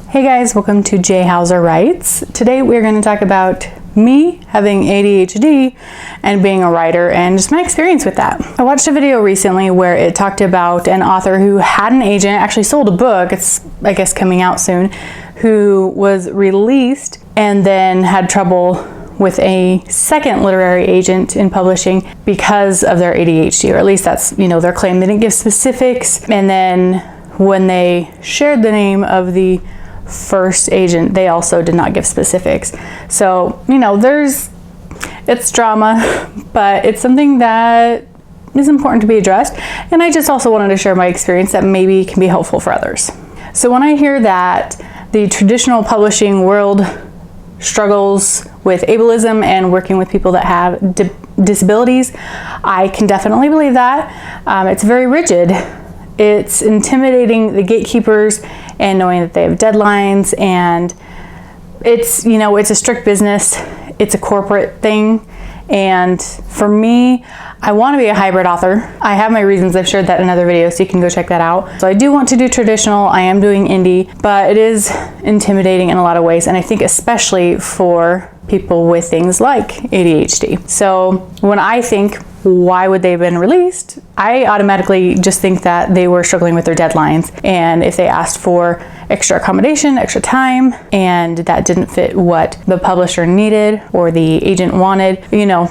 Hey guys, welcome to J Hauser Writes. Today we're going to talk about me having ADHD and being a writer and just my experience with that. I watched a video recently where it talked about an author who had an agent, actually sold a book, it's I guess coming out soon, who was released and then had trouble with a second literary agent in publishing because of their ADHD, or at least that's, their claim. They didn't give specifics, and then when they shared the name of the first agent, they also did not give specifics. So, it's drama, but it's something that is important to be addressed. And I just also wanted to share my experience that maybe can be helpful for others. So when I hear that the traditional publishing world struggles with ableism and working with people that have disabilities, I can definitely believe that. It's very rigid. It's intimidating the gatekeepers and knowing that they have deadlines, and it's a strict business. It's a corporate thing. And for me, I want to be a hybrid author. I have my reasons. I've shared that in another video, so you can go check that out. So I do want to do traditional. I am doing indie, but it is intimidating in a lot of ways. And I think especially for people with things like ADHD. So when I think, why would they have been released? I automatically just think that they were struggling with their deadlines. And if they asked for extra accommodation, extra time, and that didn't fit what the publisher needed or the agent wanted,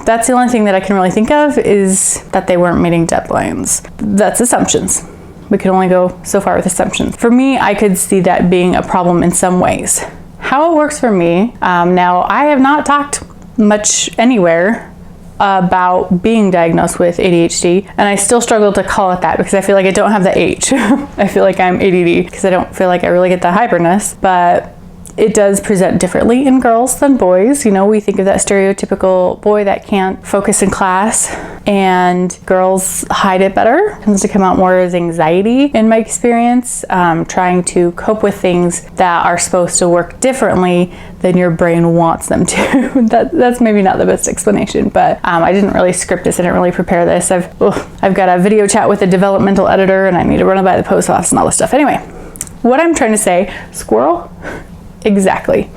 that's the only thing that I can really think of is that they weren't meeting deadlines. That's assumptions. We can only go so far with assumptions. For me, I could see that being a problem in some ways. How it works for me, now I have not talked much anywhere about being diagnosed with ADHD, and I still struggle to call it that because I feel like I don't have the H. I feel like I'm ADD because I don't feel like I really get the hybridness, but it does present differently in girls than boys. We think of that stereotypical boy that can't focus in class, and girls hide it better. It tends to come out more as anxiety in my experience, trying to cope with things that are supposed to work differently than your brain wants them to. That's maybe not the best explanation, but I didn't really script this. I didn't really prepare this. I've got a video chat with a developmental editor, and I need to run it by the post office and all this stuff. Anyway, what I'm trying to say, squirrel? Exactly.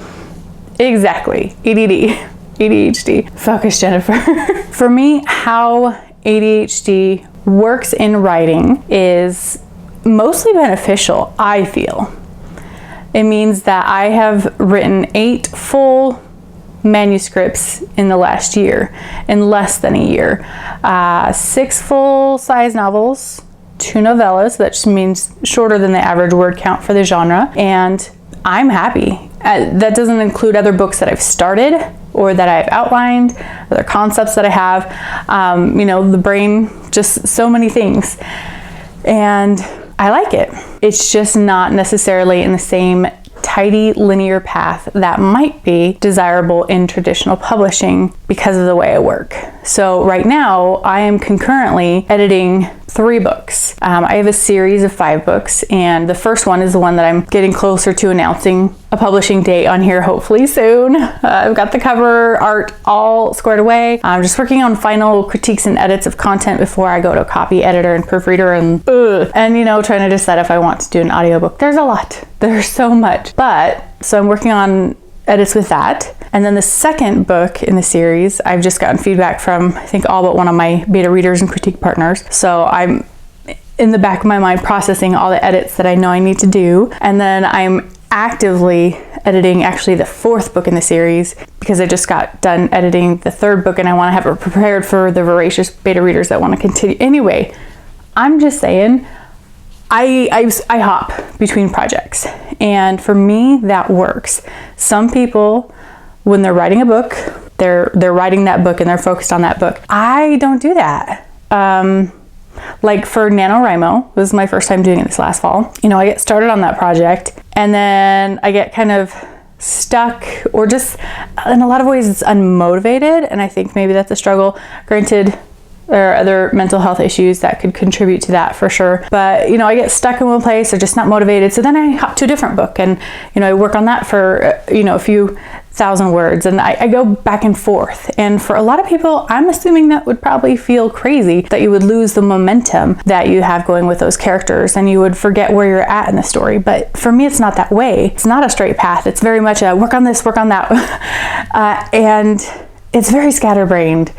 ADD, ADHD. Focus, Jennifer. For me, how ADHD works in writing is mostly beneficial, I feel. It means that I have written 8 full manuscripts in the last year, in less than a year. 6 full-size novels, 2 novellas, that just means shorter than the average word count for the genre, and I'm happy. That doesn't include other books that I've started or that I've outlined, other concepts that I have, the brain, just so many things. And I like it. It's just not necessarily in the same tidy linear path that might be desirable in traditional publishing because of the way I work. So right now I am concurrently editing 3 books. I have a series of 5 books, and the first one is the one that I'm getting closer to announcing a publishing date on here hopefully soon. I've got the cover art all squared away. I'm just working on final critiques and edits of content before I go to a copy editor and proofreader and trying to decide if I want to do an audiobook. There's a lot. There's so much. So I'm working on edits with that. And then the second book in the series, I've just gotten feedback from, I think, all but one of my beta readers and critique partners. So I'm in the back of my mind processing all the edits that I know I need to do. And then I'm actively editing actually the 4th book in the series because I just got done editing the 3rd book, and I want to have it prepared for the voracious beta readers that want to continue. Anyway, I'm just saying, I hop between projects, and for me that works. Some people, when they're writing a book, they're writing that book and they're focused on that book. I don't do that. Like for NaNoWriMo, this is my first time doing it this last fall. I get started on that project and then I get kind of stuck, or just in a lot of ways it's unmotivated, and I think maybe that's a struggle. Granted, There are other mental health issues that could contribute to that for sure. But, I get stuck in one place or just not motivated. So then I hop to a different book and, I work on that for, a few thousand words, and I go back and forth. And for a lot of people, I'm assuming that would probably feel crazy, that you would lose the momentum that you have going with those characters and you would forget where you're at in the story. But for me, it's not that way. It's not a straight path. It's very much a work on this, work on that. And it's very scatterbrained.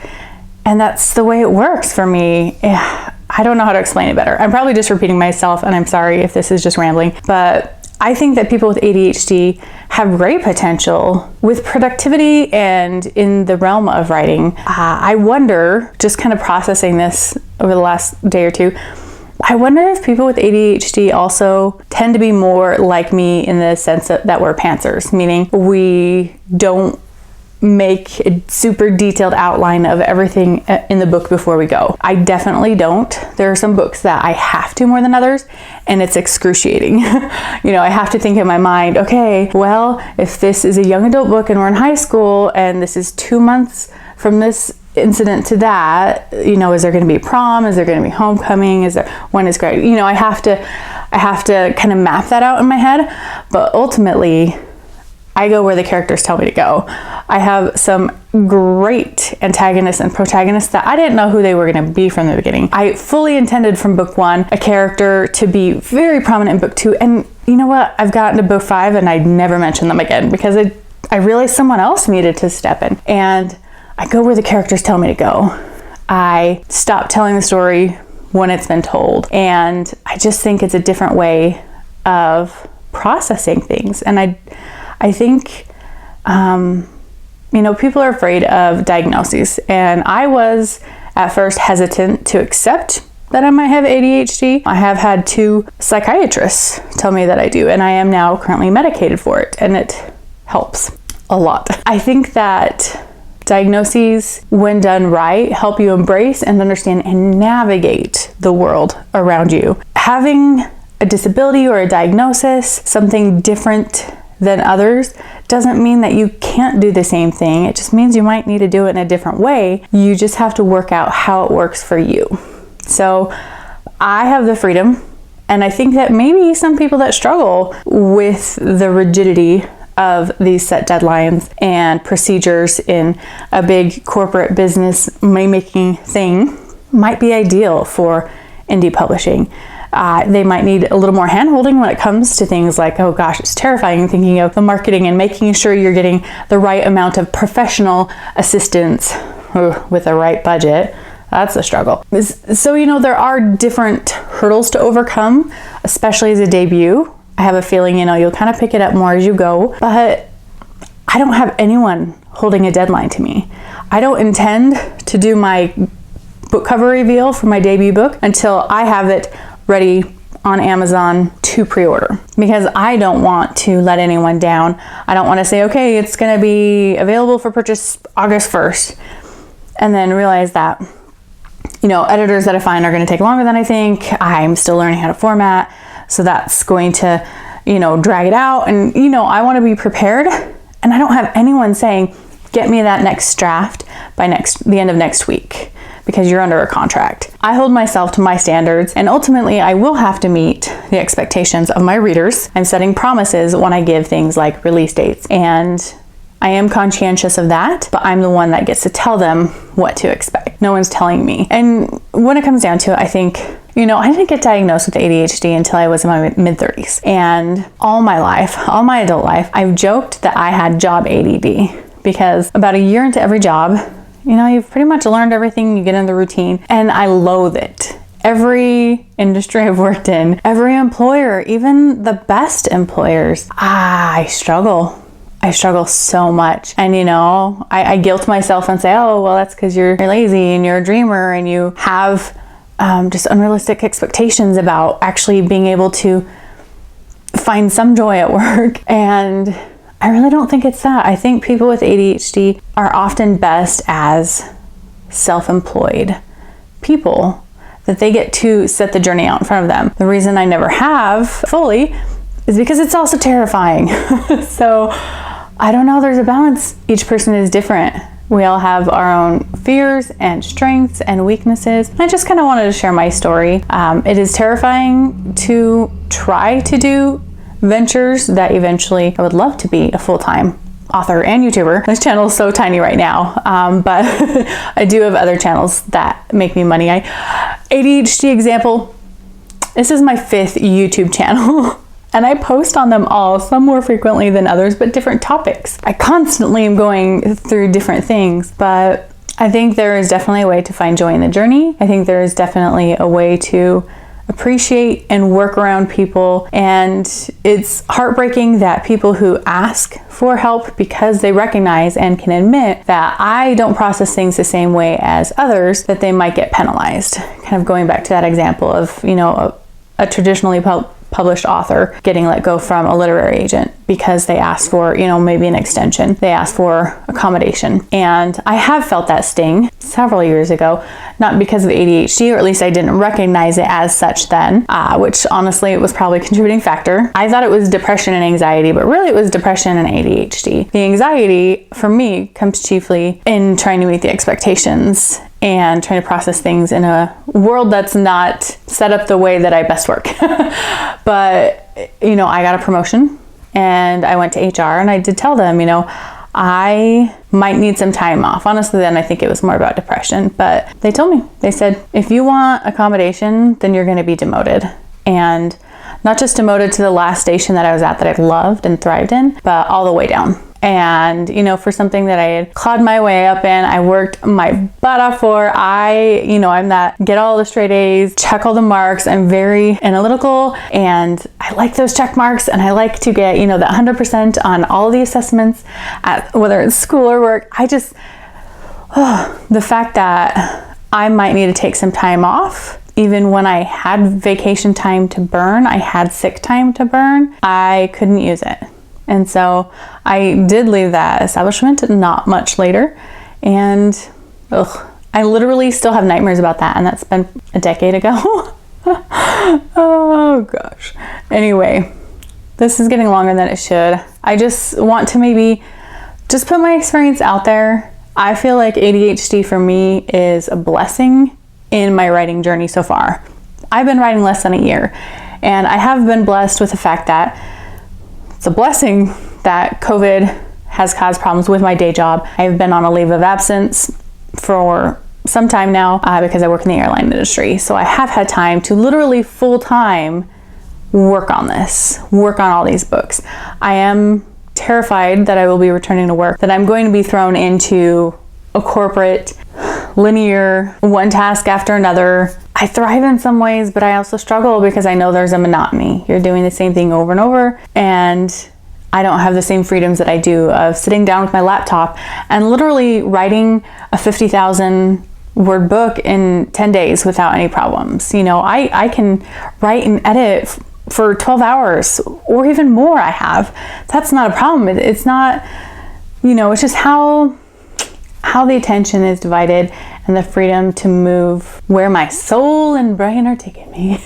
And that's the way it works for me. I don't know how to explain it better. I'm probably just repeating myself, and I'm sorry if this is just rambling, but I think that people with ADHD have great potential with productivity and in the realm of writing. I wonder, just kind of processing this over the last day or two, I wonder if people with ADHD also tend to be more like me in the sense that we're pantsers, meaning we don't make a super detailed outline of everything in the book before we go. I definitely don't. There are some books that I have to more than others, and it's excruciating. I have to think in my mind, okay, well, if this is a young adult book and we're in high school and this is 2 months from this incident to that, is there going to be prom? Is there going to be homecoming? When is grad? I have to kind of map that out in my head, but ultimately I go where the characters tell me to go. I have some great antagonists and protagonists that I didn't know who they were going to be from the beginning. I fully intended from book 1 a character to be very prominent in book 2, and you know what? I've gotten to book 5 and I never mentioned them again because I realized someone else needed to step in, and I go where the characters tell me to go. I stop telling the story when it's been told, and I just think it's a different way of processing things. And I think, people are afraid of diagnoses, and I was at first hesitant to accept that I might have ADHD. I have had 2 psychiatrists tell me that I do, and I am now currently medicated for it, and it helps a lot. I think that diagnoses, when done right, help you embrace and understand and navigate the world around you. Having a disability or a diagnosis, something different than others, doesn't mean that you can't do the same thing. It just means you might need to do it in a different way. You just have to work out how it works for you. So I have the freedom, and I think that maybe some people that struggle with the rigidity of these set deadlines and procedures in a big corporate business money-making thing might be ideal for indie publishing. They might need a little more hand-holding when it comes to things like, oh gosh, it's terrifying thinking of the marketing and making sure you're getting the right amount of professional assistance with the right budget. That's a struggle. So, there are different hurdles to overcome, especially as a debut. I have a feeling, you'll kind of pick it up more as you go, but I don't have anyone holding a deadline to me. I don't intend to do my book cover reveal for my debut book until I have it ready on Amazon to pre-order, because I don't want to let anyone down. I don't want to say, okay, it's going to be available for purchase August 1st, and then realize that, editors that I find are going to take longer than I think. I'm still learning how to format, so that's going to, drag it out. And, I want to be prepared, and I don't have anyone saying, get me that next draft by the end of next week, because you're under a contract. I hold myself to my standards, and ultimately I will have to meet the expectations of my readers. I'm setting promises when I give things like release dates, and I am conscientious of that, but I'm the one that gets to tell them what to expect. No one's telling me. And when it comes down to it, I think, I didn't get diagnosed with ADHD until I was in my mid-30s. And all my adult life, I've joked that I had job ADD, because about a year into every job, you've pretty much learned everything, you get in the routine, and I loathe it. Every industry I've worked in, every employer, even the best employers, I struggle. I struggle so much. And I guilt myself and say, oh, well, that's because you're lazy and you're a dreamer and you have just unrealistic expectations about actually being able to find some joy at work. And I really don't think it's that. I think people with ADHD are often best as self-employed people, that they get to set the journey out in front of them. The reason I never have fully is because it's also terrifying. So I don't know, there's a balance. Each person is different. We all have our own fears and strengths and weaknesses. And I just kind of wanted to share my story. It is terrifying to try to do ventures that eventually I would love to be a full-time author and YouTuber. This channel is so tiny right now, but I do have other channels that make me money. ADHD example, this is my 5th YouTube channel. And I post on them all, some more frequently than others, but different topics. I constantly am going through different things, but I think there is definitely a way to find joy in the journey. I think there is definitely a way to appreciate and work around people. And it's heartbreaking that people who ask for help because they recognize and can admit that I don't process things the same way as others, that they might get penalized. Kind of going back to that example of, you know, a traditionally published author getting let go from a literary agent because they asked for, you know, maybe an extension. They asked for accommodation. And I have felt that sting several years ago, not because of ADHD, or at least I didn't recognize it as such then, which honestly it was probably a contributing factor. I thought it was depression and anxiety, but really it was depression and ADHD. The anxiety for me comes chiefly in trying to meet the expectations and trying to process things in a world that's not set up the way that I best work. But, you know, I got a promotion and I went to HR and I did tell them, you know, I might need some time off. Honestly, then I think it was more about depression, but they told me, they said, if you want accommodation, then you're going to be demoted. And not just demoted to the last station that I was at that I loved and thrived in, but all the way down. And, you know, for something that I had clawed my way up in, I worked my butt off for, I'm that get all the straight A's, check all the marks. I'm very analytical and I like those check marks, and I like to get, you know, that 100% on all the assessments, whether it's school or work. The fact that I might need to take some time off, even when I had vacation time to burn, I had sick time to burn, I couldn't use it. And so I did leave that establishment not much later, and I literally still have nightmares about that, and that's been a decade ago. Oh gosh. Anyway, this is getting longer than it should. I just want to maybe just put my experience out there. I feel like ADHD for me is a blessing in my writing journey so far. I've been writing less than a year, and I have been blessed with the fact that it's a blessing that COVID has caused problems with my day job. I've been on a leave of absence for some time now because I work in the airline industry. So I have had time to literally full-time work on all these books. I am terrified that I will be returning to work, that I'm going to be thrown into a corporate, linear, one task after another. I thrive in some ways, but I also struggle because I know there's a monotony. You're doing the same thing over and over, and I don't have the same freedoms that I do of sitting down with my laptop and literally writing a 50,000 word book in 10 days without any problems. You know, I can write and edit for 12 hours or even more. That's not a problem. It's not, you know, it's just how the attention is divided and the freedom to move where my soul and brain are taking me.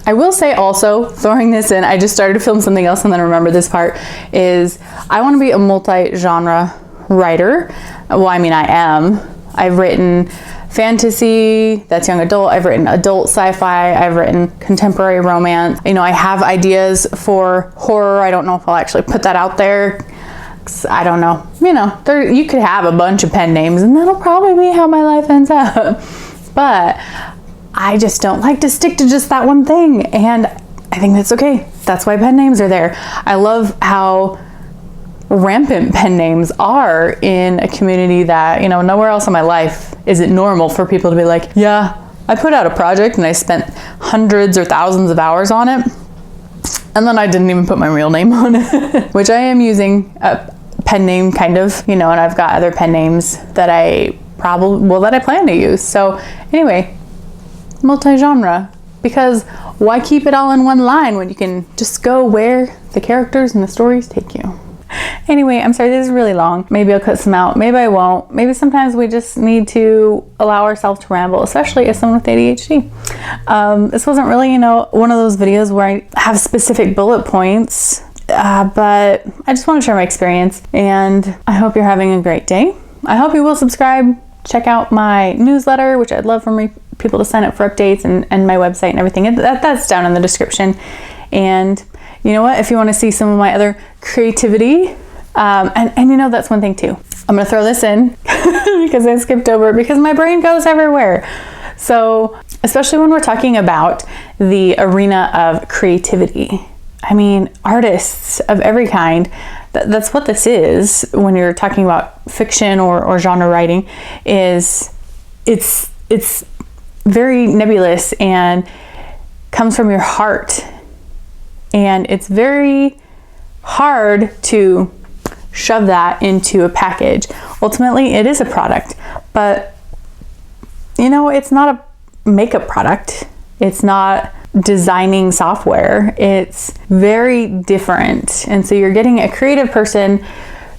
I will say also, throwing this in, I just started to film something else and then remember this part, is I want to be a multi-genre writer. Well, I mean, I am. I've written fantasy, that's young adult. I've written adult sci-fi. I've written contemporary romance. You know, I have ideas for horror. I don't know if I'll actually put that out there. I don't know. You know, you could have a bunch of pen names and that'll probably be how my life ends up. But I just don't like to stick to just that one thing. And I think that's okay. That's why pen names are there. I love how rampant pen names are in a community that, you know, nowhere else in my life is it normal for people to be like, yeah, I put out a project and I spent hundreds or thousands of hours on it. And then I didn't even put my real name on it, which I am using a pen name kind of, you know, and I've got other pen names that I plan to use. So anyway, multi-genre, because why keep it all in one line when you can just go where the characters and the stories take you? Anyway, I'm sorry, this is really long. Maybe I'll cut some out. Maybe I won't. Maybe sometimes we just need to allow ourselves to ramble, especially as someone with ADHD. This wasn't really, you know, one of those videos where I have specific bullet points, but I just want to share my experience, and I hope you're having a great day. I hope you will subscribe. Check out my newsletter, which I'd love for people to sign up for updates, and my website and everything. That's down in the description. And you know what? If you want to see some of my other creativity, and you know, that's one thing too. I'm going to throw this in because I skipped over it because my brain goes everywhere. So especially when we're talking about the arena of creativity, I mean, artists of every kind, that's what this is when you're talking about fiction or genre writing, is it's very nebulous and comes from your heart. And it's very hard to shove that into a package. Ultimately, it is a product, but you know, it's not a makeup product. It's not designing software. It's very different. And so you're getting a creative person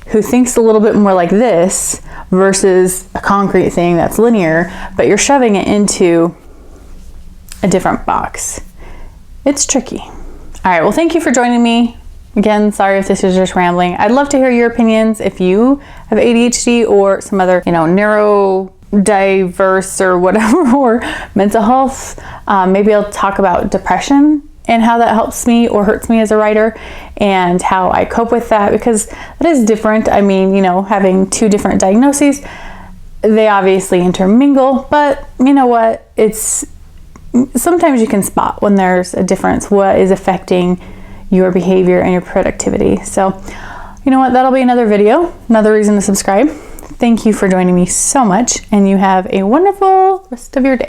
who thinks a little bit more like this versus a concrete thing that's linear, but you're shoving it into a different box. It's tricky. All right, well, thank you for joining me. Again, sorry if this is just rambling. I'd love to hear your opinions if you have ADHD or some other, you know, neurodiverse or whatever, or mental health. Maybe I'll talk about depression and how that helps me or hurts me as a writer and how I cope with that, because that is different. I mean, you know, having two different diagnoses, they obviously intermingle, but you know what? It's sometimes you can spot when there's a difference, what is affecting your behavior and your productivity. So, you know what? That'll be another video, another reason to subscribe. Thank you for joining me so much, and you have a wonderful rest of your day.